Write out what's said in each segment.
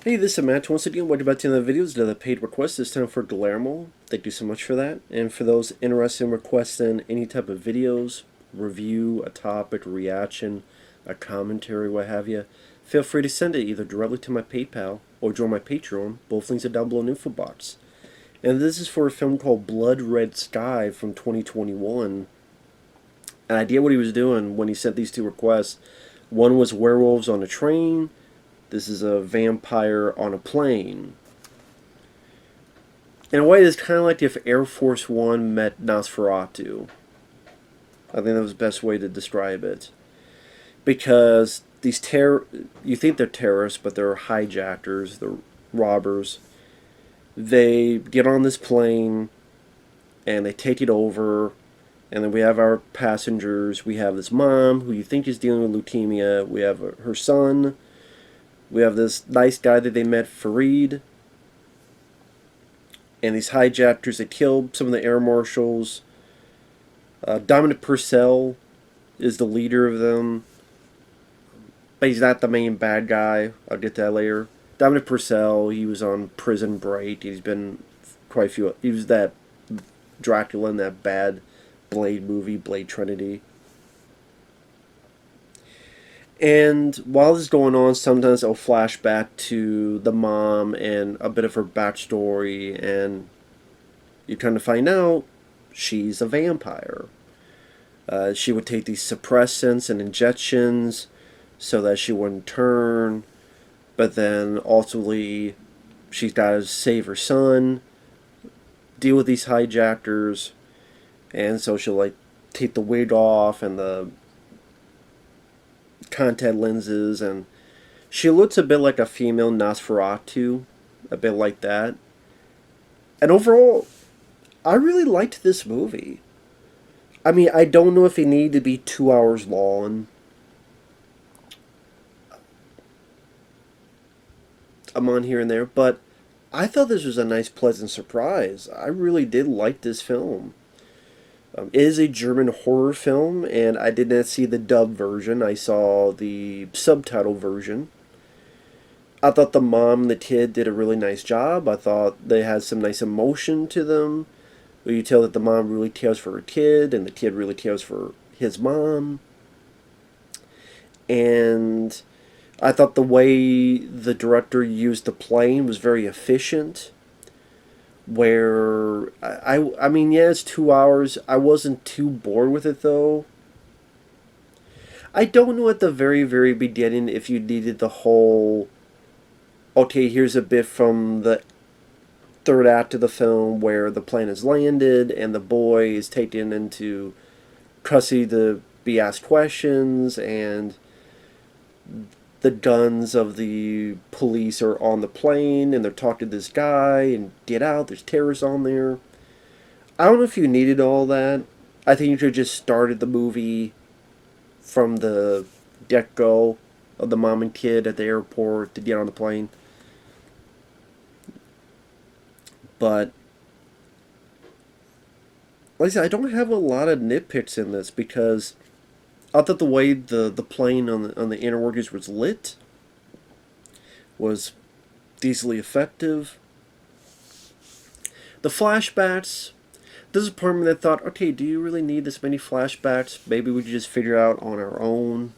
Hey, this is Matt. Once again, welcome back to another video. It's another paid request, this time for Guillermo. Thank you so much for that. And for those interested in requesting any type of videos, review, a topic, reaction, a commentary, what have you, feel free to send it either directly to my PayPal or join my Patreon. Both links are down below in the info box. And this is for a film called Blood Red Sky from 2021. And I get what he was doing when he sent these two requests. One was werewolves on a train. This is a vampire on a plane. In a way, it's kind of like if Air Force One met Nosferatu. I think that was the best way to describe it. Because these you think they're terrorists, but they're hijackers, they're robbers. They get on this plane, and they take it over, and then we have our passengers. We have this mom, who you think is dealing with leukemia. We have her son. We have this nice guy that they met, Farid. And these hijackers, they killed some of the air marshals. Dominic Purcell is the leader of them. But he's not the main bad guy. I'll get to that later. Dominic Purcell, he was on Prison Break. He's been quite a few. He was that Dracula in that bad Blade movie, Blade Trinity. And while this is going on, sometimes it'll flash back to the mom and a bit of her backstory, and you kind of find out she's a vampire. She would take these suppressants and injections so that she wouldn't turn, but then ultimately she's got to save her son, deal with these hijackers, and so she'll like take the wig off and the contact lenses, and she looks a bit like a female Nosferatu, a bit like that. And overall, I really liked this movie. I mean, I don't know if it needed to be 2 hours long. I'm on here and there, but I thought this was a nice, pleasant surprise. I really did like this film. It is a German horror film, and I did not see the dub version. I saw the subtitle version. I thought the mom and the kid did a really nice job. I thought they had some nice emotion to them, where you tell that the mom really cares for her kid, and the kid really cares for his mom. And I thought the way the director used the plane was very efficient. Where I mean, yeah, it's 2 hours. I wasn't too bored with it though. I don't know at the very beginning if you needed the whole, okay, here's a bit from the third act of the film where the plane has landed and the boy is taken into custody to be asked questions, and the guns of the police are on the plane and they're talking to this guy and get out, there's terrorists on there. I don't know if you needed all that. I think you could have just started the movie from the get-go of the mom and kid at the airport to get on the plane. But like I said, I don't have a lot of nitpicks in this because I thought the way the plane on the inner workings was lit was decently effective. The flashbacks, this is part of me that thought, okay, do you really need this many flashbacks? Maybe we could just figure it out on our own.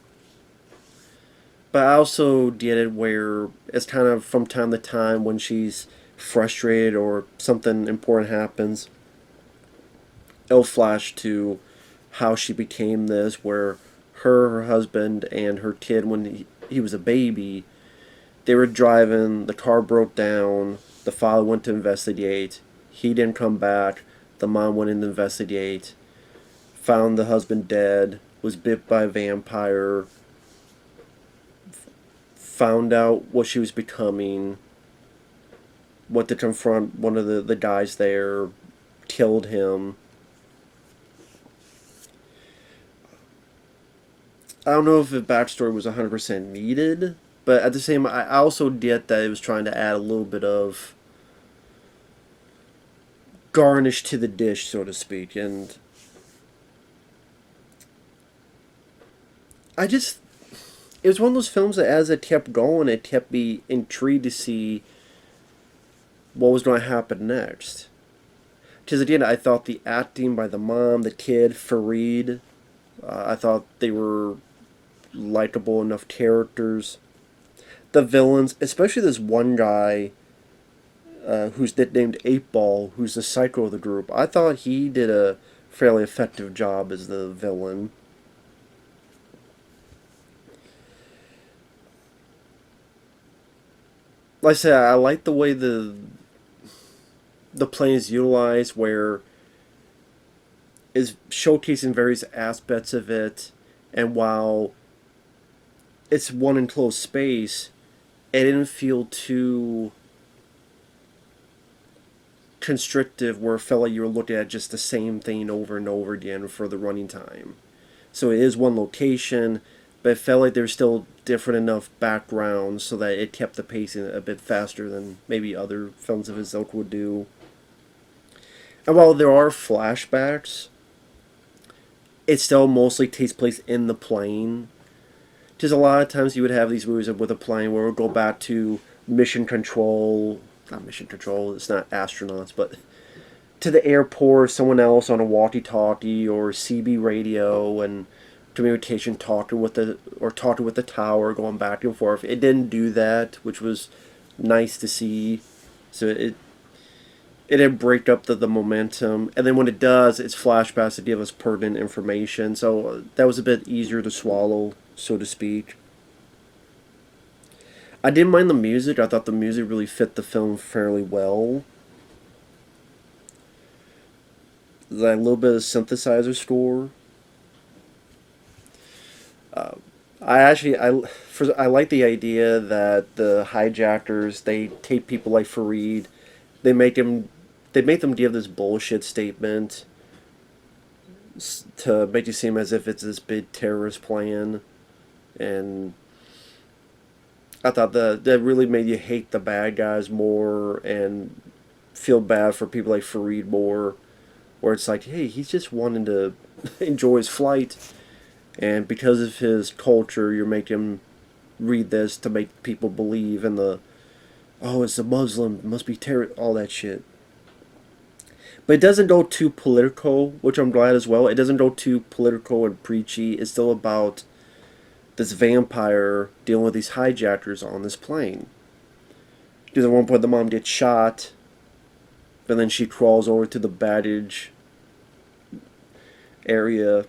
But I also get it where it's kind of from time to time when she's frustrated or something important happens, it'll flash to how she became this, where her husband, and her kid, when he was a baby, they were driving, the car broke down, the father went to investigate, he didn't come back, the mom went in to investigate, found the husband dead, was bit by a vampire, found out what she was becoming, went to confront one of the guys there, killed him. I don't know if the backstory was 100% needed, but at the same time, I also get that it was trying to add a little bit of garnish to the dish, so to speak. And I just, it was one of those films that as it kept going, it kept me intrigued to see what was going to happen next. Because again, I thought the acting by the mom, the kid, Farid, I thought they were likable enough characters. The villains, especially this one guy who's nicknamed 8 Ball, who's the psycho of the group, I thought he did a fairly effective job as the villain. Like I said, I like the way the plane is utilized, where is showcasing various aspects of it, and while it's one enclosed space, it didn't feel too constrictive where it felt like you were looking at just the same thing over and over again for the running time. So it is one location, but it felt like there's still different enough backgrounds so that it kept the pacing a bit faster than maybe other films of his ilk would do. And while there are flashbacks, it still mostly takes place in the plane. Because a lot of times you would have these movies with a plane where it would go back to mission control, not mission control, it's not astronauts, but to the airport, someone else on a walkie-talkie or CB radio, and communication talking with the tower, going back and forth. It didn't do that, which was nice to see. So it didn't break up the momentum, and then when it does, it's flashbacks to give us pertinent information. So that was a bit easier to swallow, so to speak. I didn't mind the music. I thought the music really fit the film fairly well. That little bit of synthesizer score. I like the idea that the hijackers, they take people like Farid, they make them give this bullshit statement to make it seem as if it's this big terrorist plan, and I thought that really made you hate the bad guys more and feel bad for people like Farid more, where it's like, hey, he's just wanting to enjoy his flight, and because of his culture, you're making him read this to make people believe in it's a Muslim, must be terror, all that shit. But it doesn't go too political, which I'm glad as well. It doesn't go too political and preachy. It's still about this vampire dealing with these hijackers on this plane. Because at one point the mom gets shot, but then she crawls over to the baggage area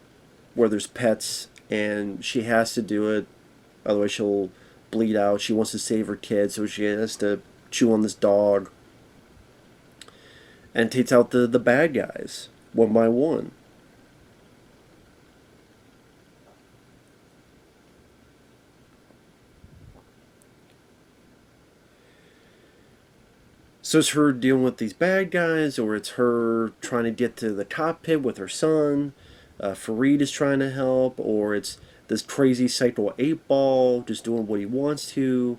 where there's pets, and she has to do it, otherwise she'll bleed out. She wants to save her kid, so she has to chew on this dog and takes out the bad guys one by one. So it's her dealing with these bad guys, or it's her trying to get to the cockpit with her son. Farid is trying to help, or it's this crazy psycho 8 Ball just doing what he wants to.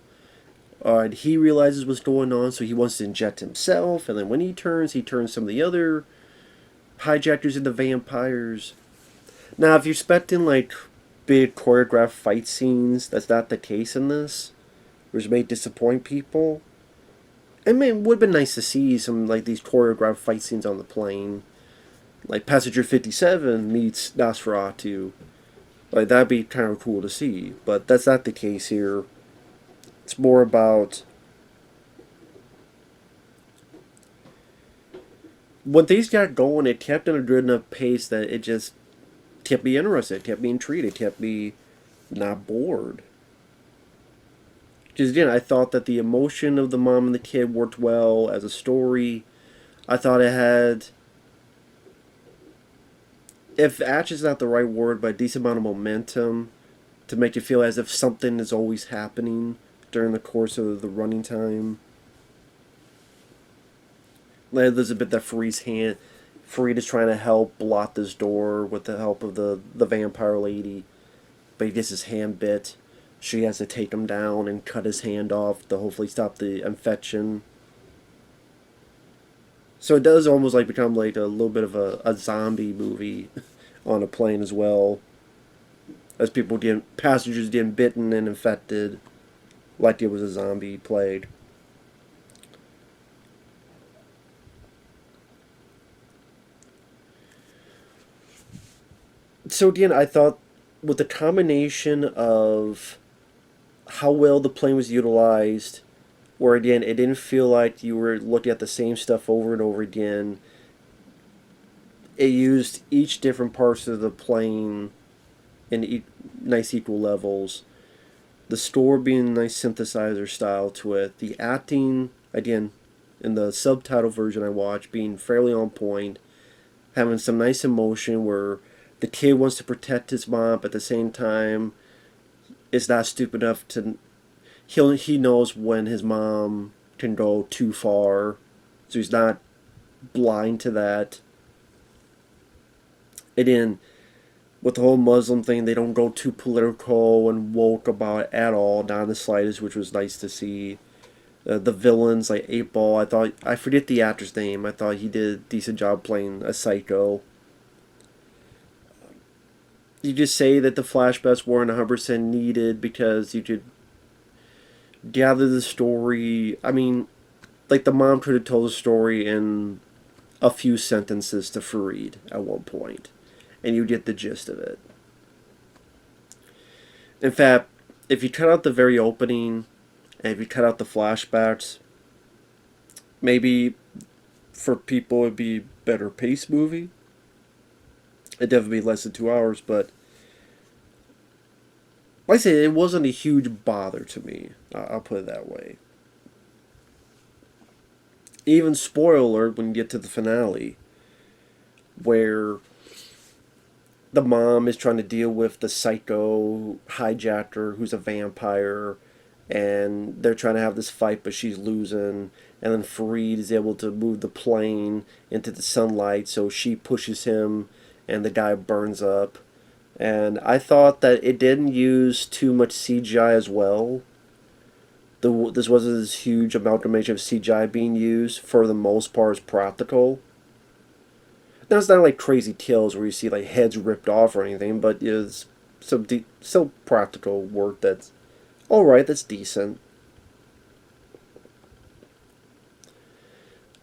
And he realizes what's going on, so he wants to inject himself, and then when he turns some of the other hijackers into vampires. Now, if you're expecting like big choreographed fight scenes, that's not the case in this, which may disappoint people. I mean, it would have been nice to see some like these choreographed fight scenes on the plane, like Passenger 57 meets Nosferatu. Like that'd be kind of cool to see, but that's not the case here. It's more about when things got going, it kept in a good enough pace that it just kept me interested, kept me intrigued, kept me not bored. Because again, I thought that the emotion of the mom and the kid worked well as a story. I thought it had, if action is not the right word, but a decent amount of momentum to make you feel as if something is always happening during the course of the running time. Like there's a bit that Farid is trying to help blot this door with the help of the vampire lady, but he gets his hand bit. She has to take him down and cut his hand off to hopefully stop the infection. So it does almost like become like a little bit of a zombie movie on a plane as well. as passengers getting bitten and infected, like it was a zombie plague. So again, I thought with the combination of how well the plane was utilized, where again it didn't feel like you were looking at the same stuff over and over again. It used each different parts of the plane in nice equal levels. The score being a nice synthesizer style to it. The acting, again, in the subtitle version I watched, being fairly on point. Having some nice emotion where the kid wants to protect his mom, but at the same time is not stupid enough to. He knows when his mom can go too far, so he's not blind to that. And then with the whole Muslim thing, they don't go too political and woke about it at all, not in the slightest, which was nice to see. The villains like 8 Ball, I forget the actor's name. I thought he did a decent job playing a psycho. You just say that the flashbacks weren't 100% needed because you could gather the story. I mean, like the mom could have told the story in a few sentences to Farid at one point, and you get the gist of it. In fact, if you cut out the very opening, and if you cut out the flashbacks, maybe for people it'd be a better paced movie. It'd definitely be less than 2 hours, but like I say, it wasn't a huge bother to me. I'll put it that way. Even spoiler alert when you get to the finale, where the mom is trying to deal with the psycho hijacker who's a vampire, and they're trying to have this fight, but she's losing. And then Farid is able to move the plane into the sunlight, so she pushes him, and the guy burns up. And I thought that it didn't use too much CGI as well. This wasn't this huge amalgamation of CGI being used. For the most part, it's practical. Now, it's not like crazy kills where you see like heads ripped off or anything, but it's still practical work that's alright, that's decent.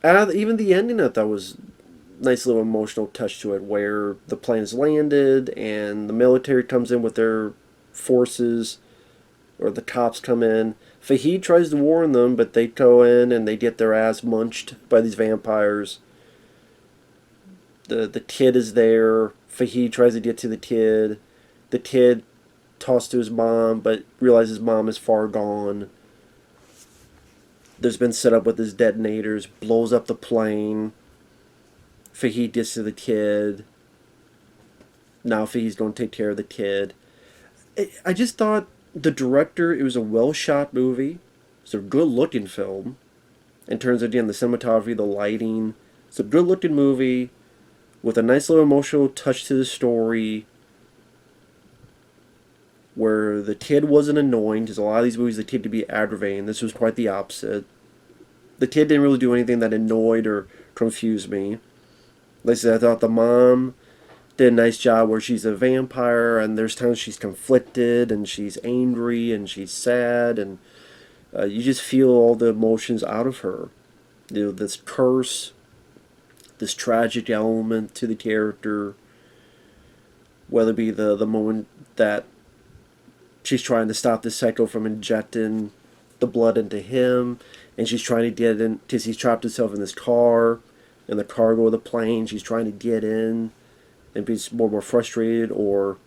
And even the ending I thought was nice little emotional touch to it, where the plane's landed and the military comes in with their forces, or the cops come in. Fahid tries to warn them, but they go in and they get their ass munched by these vampires. The kid is there. Fahid tries to get to the kid. The kid tossed to his mom, but realizes mom is far gone. There's been set up with his detonators, blows up the plane. Fahid gets to the kid. Now Fahid's going to take care of the kid. I just thought the director, it was a well-shot movie. It's a good-looking film. In terms of, again, the cinematography, the lighting. It's a good-looking movie with a nice little emotional touch to the story, where the kid wasn't annoying, because a lot of these movies the kid could be aggravating. This was quite the opposite. The kid didn't really do anything that annoyed or confused me. Like I said, I thought the mom did a nice job where she's a vampire, and there's times she's conflicted, and she's angry, and she's sad, and you just feel all the emotions out of her. You know, this curse, this tragic element to the character, whether it be the moment that she's trying to stop this psycho from injecting the blood into him, and she's trying to get in because he's trapped himself in this car, in the cargo of the plane. She's trying to get in and be more frustrated, or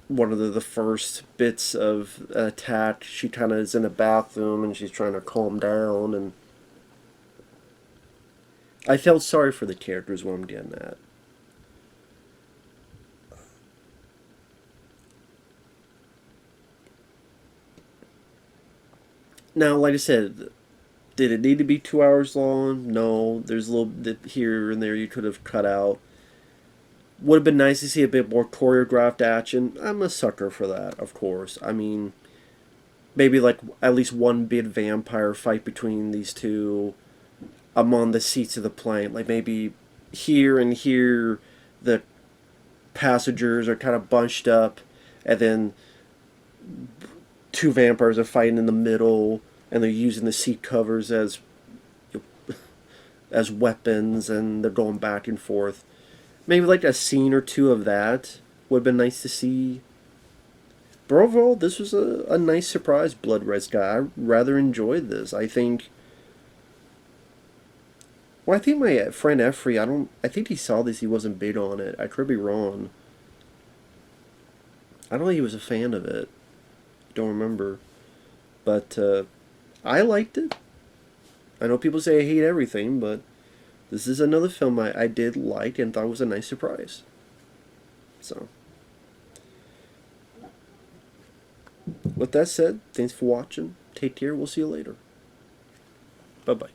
one of the first bits of attack, she kind of is in a bathroom and she's trying to calm down, and I felt sorry for the characters when I'm getting at. Now, like I said, did it need to be 2 hours long? No. There's a little bit here and there you could have cut out. Would have been nice to see a bit more choreographed action. I'm a sucker for that, of course. I mean, maybe like at least one big vampire fight between these two among the seats of the plane. Like maybe here and here, the passengers are kind of bunched up, and then two vampires are fighting in the middle, and they're using the seat covers as weapons, and they're going back and forth. Maybe like a scene or two of that would have been nice to see. But overall, this was a nice surprise, Blood Red Sky. I rather enjoyed this. I think. Well, I think my friend Effrey, I think he saw this, he wasn't big on it. I could be wrong. I don't think he was a fan of it. Don't remember. But I liked it. I know people say I hate everything, but this is another film I did like and thought was a nice surprise. So, with that said, thanks for watching. Take care. We'll see you later. Bye-bye.